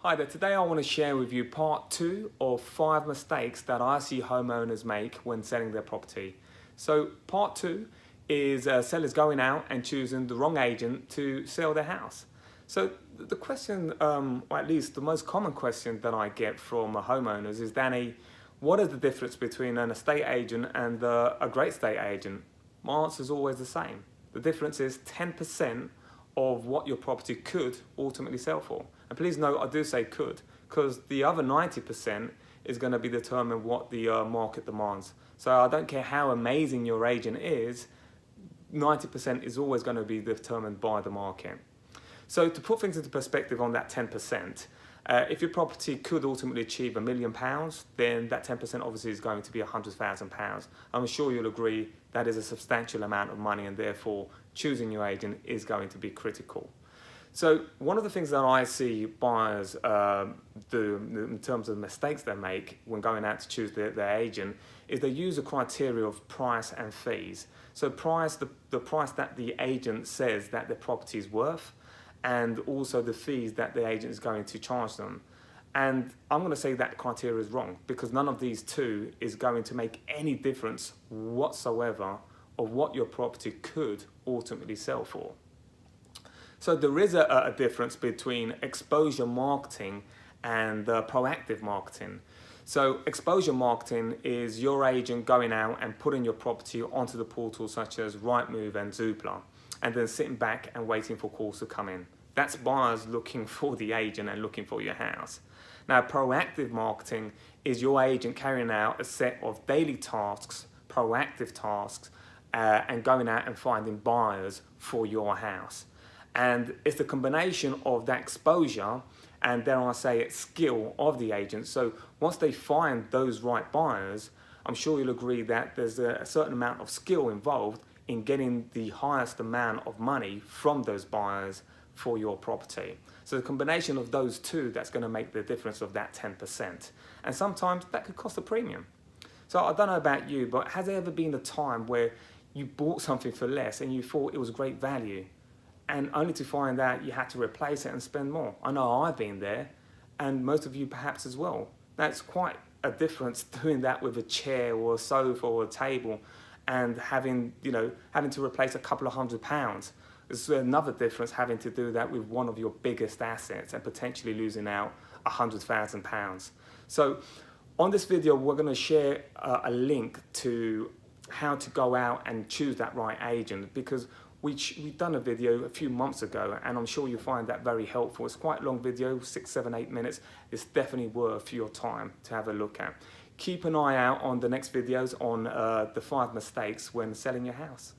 Hi there, today I want to share with you part 2 of 5 mistakes that I see homeowners make when selling their property. So part 2 is sellers going out and choosing the wrong agent to sell their house. So the question, or at least the most common question that I get from homeowners is, Danny, what is the difference between an estate agent and a great estate agent? My answer is always the same. The difference is 10% of what your property could ultimately sell for. And please note, I do say could, because the other 90% is going to be determined what the market demands. So I don't care how amazing your agent is, 90% is always going to be determined by the market. So to put things into perspective on that 10%, if your property could ultimately achieve £1 million, then that 10% obviously is going to be £100,000. I'm sure you'll agree that is a substantial amount of money, and therefore choosing your agent is going to be critical. So one of the things that I see buyers do in terms of the mistakes they make when going out to choose their agent is they use a criteria of price and fees. So price, the price that the agent says that the property is worth, and also the fees that the agent is going to charge them. And I'm going to say that criteria is wrong, because none of these two is going to make any difference whatsoever of what your property could ultimately sell for. So there is a difference between exposure marketing and proactive marketing. So exposure marketing is your agent going out and putting your property onto the portals such as Rightmove and Zoopla, and then sitting back and waiting for calls to come in. That's buyers looking for the agent and looking for your house. Now, proactive marketing is your agent carrying out a set of daily tasks, proactive tasks, and going out and finding buyers for your house. And it's the combination of that exposure and, dare I say it, skill of the agent. So once they find those right buyers, I'm sure you'll agree that there's a certain amount of skill involved in getting the highest amount of money from those buyers for your property. So the combination of those two, that's going to make the difference of that 10%. And sometimes that could cost a premium. So I don't know about you, but has there ever been a time where you bought something for less and you thought it was great value, and only to find out you had to replace it and spend more? I know I've been there, and most of you perhaps as well. That's quite a difference doing that with a chair or a sofa or a table, and having to replace a couple of £100. There's another difference having to do that with one of your biggest assets and potentially losing out £100,000. So on this video, we're going to share a link to how to go out and choose that right agent, because we've done a video a few months ago, and I'm sure you'll find that very helpful. It's quite a long video, 6, 7, 8 minutes. It's definitely worth your time to have a look at. Keep an eye out on the next videos on the 5 mistakes when selling your house.